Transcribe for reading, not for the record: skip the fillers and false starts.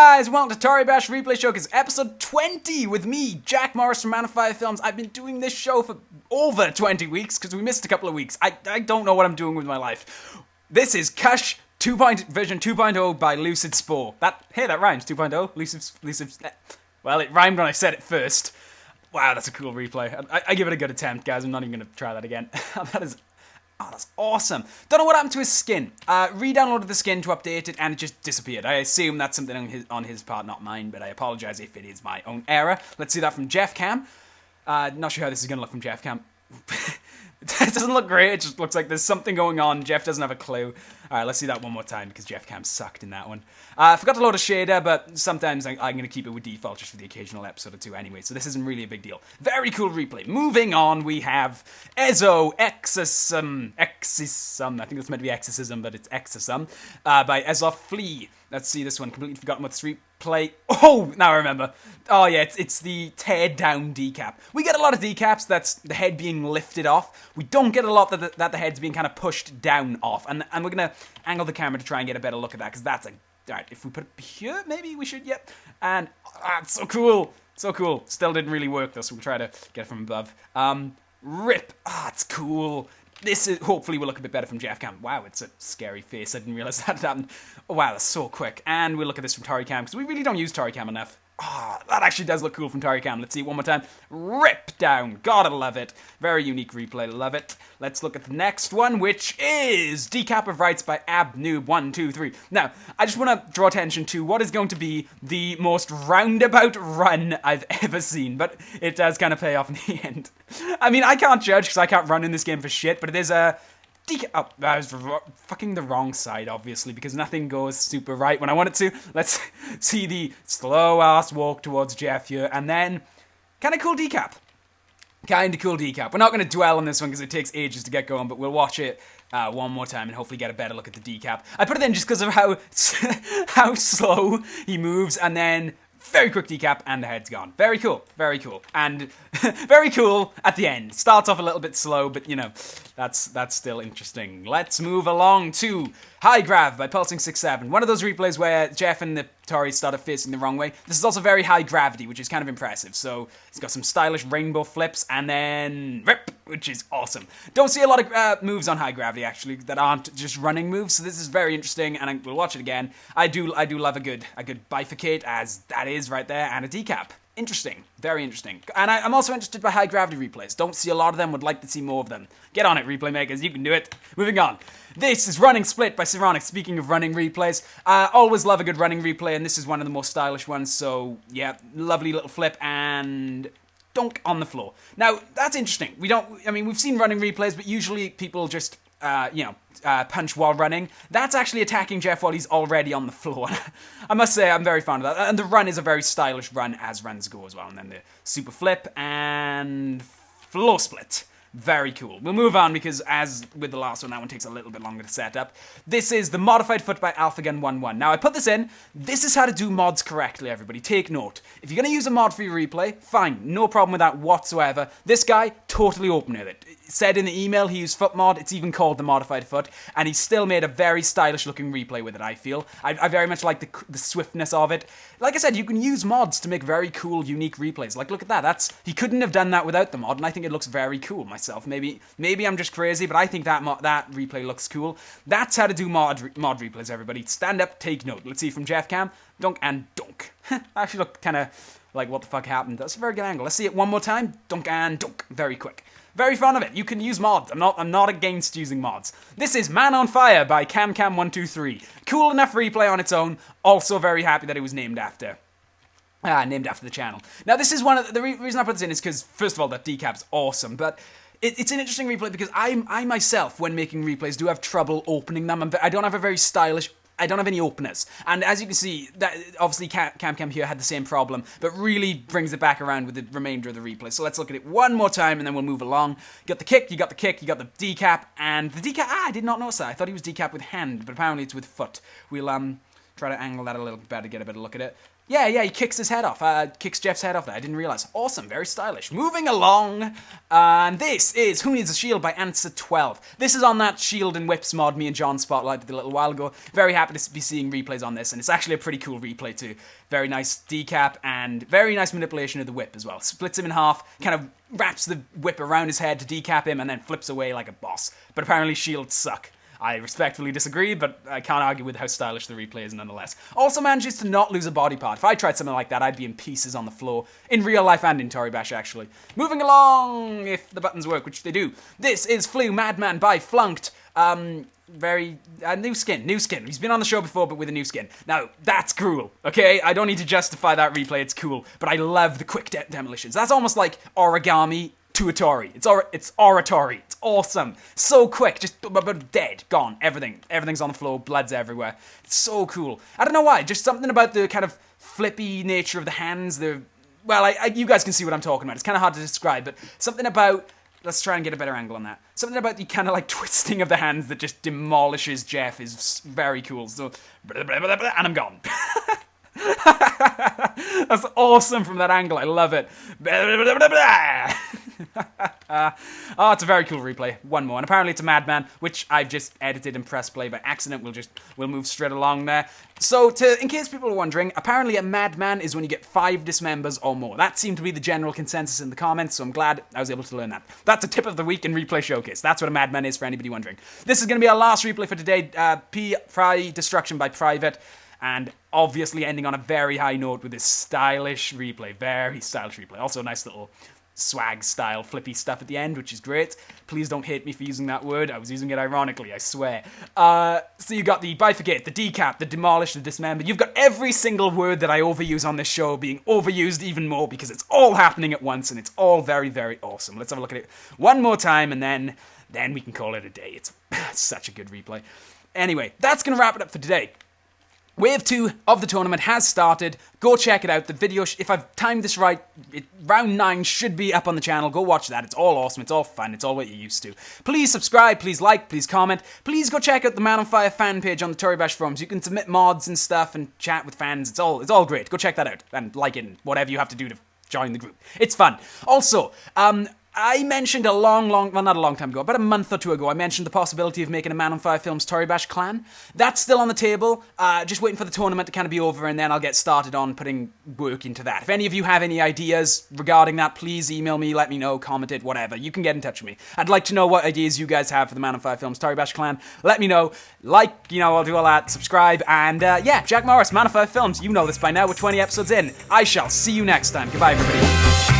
guys, welcome to Toribash Replay Showcase episode 20 with me, Jack Morris from Man of Fire Films. I've been doing this show for over 20 weeks because we missed a couple of weeks. I don't know what I'm doing with my life. This is Kush Vision 2.0 by Lucid Spore. That rhymes, 2.0. Lucid. Well, it rhymed when I said it first. Wow, that's a cool replay. I give it a good attempt, guys. I'm not even going to try that again. That's awesome. Don't know what happened to his skin. Re-downloaded the skin to update it, and it just disappeared. I assume that's something on his part, not mine, but I apologize if it is my own error. Let's see that from Jeff Cam. Not sure how this is going to look from Jeff Cam. It doesn't look great. It just looks like there's something going on. Jeff doesn't have a clue. Alright, let's see that one more time because Jeff Cam sucked in that one. I forgot to load a shader, but sometimes I'm going to keep it with default just for the occasional episode or two anyway, so this isn't really a big deal. Very cool replay. Moving on, we have Exorcism. I think that's meant to be Exorcism, but it's Exorcism. By Flea. Let's see this one. Completely forgotten what this replay. Oh, now I remember. Oh yeah, it's the tear down decap. We get a lot of decaps. That's the head being lifted off. We don't get a lot that the head's being kind of pushed down off. And we're gonna angle the camera to try and get a better look at that because that's alright. If we put it here, maybe we should. Yep. And it's so cool. So cool. Still didn't really work though, so we'll try to get it from above. Rip. It's cool. This is hopefully will look a bit better from Jeff Cam. Wow, it's a scary face. I didn't realize that happened. Oh, wow, that's so quick. And we'll look at this from Tori Cam because we really don't use Tori Cam enough. That actually does look cool from Tori Cam. Let's see it one more time. Rip down. Gotta love it. Very unique replay. Love it. Let's look at the next one, which is Decap of Rights by AbNoob123. Now, I just want to draw attention to what is going to be the most roundabout run I've ever seen, but it does kind of pay off in the end. I mean, I can't judge because I can't run in this game for shit, but it is a Decap. Oh, I was fucking the wrong side, obviously, because nothing goes super right when I want it to. Let's see the slow-ass walk towards Jeff here, and then kind of cool decap. Kind of cool decap. We're not going to dwell on this one because it takes ages to get going, but we'll watch it one more time and hopefully get a better look at the decap. I put it in just because of how slow he moves, and then very quick decap, and the head's gone. Very cool. Very cool. And very cool at the end. Starts off a little bit slow, but, you know, that's still interesting. Let's move along to High Grav by Pulsing67. One of those replays where Jeff and the Tori started facing the wrong way. This is also very high gravity, which is kind of impressive. So he's got some stylish rainbow flips, and then rip, which is awesome. Don't see a lot of moves on high gravity, actually, that aren't just running moves. So this is very interesting, and we'll watch it again. I do love a good bifurcate, as that is right there, and a decap. Interesting. Very interesting. And I'm also interested by high gravity replays. Don't see a lot of them, would like to see more of them. Get on it, replay makers, you can do it. Moving on. This is Running Split by Sironic. Speaking of running replays, always love a good running replay, and this is one of the most stylish ones, so yeah, lovely little flip and dunk on the floor. Now, that's interesting. We've seen running replays, but usually people just punch while running. That's actually attacking Jeff while he's already on the floor. I must say, I'm very fond of that. And the run is a very stylish run as runs go as well. And then the super flip and floor split. Very cool. We'll move on because, as with the last one, that one takes a little bit longer to set up. This is the Modified Foot by AlphaGun11. Now, I put this in. This is how to do mods correctly, everybody. Take note. If you're going to use a mod for your replay, fine. No problem with that whatsoever. This guy, totally open with it. Said in the email he used foot mod. It's even called the Modified Foot. And he still made a very stylish looking replay with it, I feel. I very much like the swiftness of it. Like I said, you can use mods to make very cool, unique replays. Like, look at that. He couldn't have done that without the mod, and I think it looks very cool myself. Maybe I'm just crazy, but I think that replay looks cool. That's how to do mod replays, everybody. Stand up, take note. Let's see from Jeff Cam. Dunk and dunk. Actually look kind of like what the fuck happened. That's a very good angle. Let's see it one more time. Dunk and dunk. Very quick. Very fond of it. You can use mods. I'm not against using mods. This is Man on Fire by CamCam123. Cool enough replay on its own. Also very happy that it was named after the channel. Now this is one of the reason I put this in is because, first of all, that decap's awesome, but it's an interesting replay because I myself, when making replays, do have trouble opening them. I don't have a very stylish. I don't have any openers. And as you can see, that obviously Cam here had the same problem, but really brings it back around with the remainder of the replay. So let's look at it one more time, and then we'll move along. You got the kick, you got the decap, and the decap, I did not notice that. I thought he was decap with hand, but apparently it's with foot. We'll Try to angle that a little bit better to get a better look at it. Yeah, he kicks his head off. Kicks Jeff's head off there. I didn't realize. Awesome, very stylish. Moving along. And this is Who Needs a Shield by Answer12. This is on that Shield and Whips mod me and John spotlighted a little while ago. Very happy to be seeing replays on this, and it's actually a pretty cool replay too. Very nice decap and very nice manipulation of the whip as well. Splits him in half, kind of wraps the whip around his head to decap him, and then flips away like a boss. But apparently shields suck. I respectfully disagree, but I can't argue with how stylish the replay is nonetheless. Also manages to not lose a body part. If I tried something like that, I'd be in pieces on the floor. In real life and in Toribash, actually. Moving along, if the buttons work, which they do. This is Flew Madman by Flunked. New skin. He's been on the show before, but with a new skin. Now, that's cool, okay? I don't need to justify that replay, it's cool. But I love the quick demolitions. That's almost like origami to Atari. It's oratory. It's awesome. So quick, just dead, gone. Everything's on the floor, blood's everywhere. It's so cool. I don't know why, just something about the kind of flippy nature of the hands, you guys can see what I'm talking about. It's kind of hard to describe, but something about, let's try and get a better angle on that. Something about the kind of like twisting of the hands that just demolishes Jeff is very cool. So, and I'm gone. That's awesome from that angle. I love it. Oh, it's a very cool replay. One more. And apparently it's a Madman, which I've just edited and pressed play by accident. We'll move straight along there. So, in case people are wondering, apparently a Madman is when you get 5 dismembers or more. That seemed to be the general consensus in the comments, so I'm glad I was able to learn that. That's a tip of the week in Replay Showcase. That's what a Madman is for anybody wondering. This is going to be our last replay for today. Fry Destruction by Private. And obviously ending on a very high note with this stylish replay. Very stylish replay. Also a nice little swag style flippy stuff at the end, which is great. Please don't hate me for using that word. I was using it ironically, I swear. So you got the bifurcate, the decap, the demolish, the dismember. You've got every single word that I overuse on this show being overused even more because it's all happening at once and it's all very, very awesome. Let's have a look at it one more time and then we can call it a day. It's such a good replay. Anyway, that's going to wrap it up for today. Wave 2 of the tournament has started. Go check it out. The video, if I've timed this right, round 9 should be up on the channel. Go watch that. It's all awesome. It's all fun. It's all what you're used to. Please subscribe. Please like. Please comment. Please go check out the Man on Fire fan page on the Toribash forums. You can submit mods and stuff and chat with fans. It's all great. Go check that out and like it and whatever you have to do to join the group. It's fun. Also, I mentioned not a long time ago, about a month or two ago, I mentioned the possibility of making a Man on Fire Films Toribash clan. That's still on the table, just waiting for the tournament to kind of be over and then I'll get started on putting work into that. If any of you have any ideas regarding that, please email me, let me know, comment it, whatever. You can get in touch with me. I'd like to know what ideas you guys have for the Man on Fire Films Toribash clan. Let me know. I'll do all that, subscribe, and Jack Morris, Man on Fire Films, you know this by now, we're 20 episodes in. I shall see you next time. Goodbye, everybody.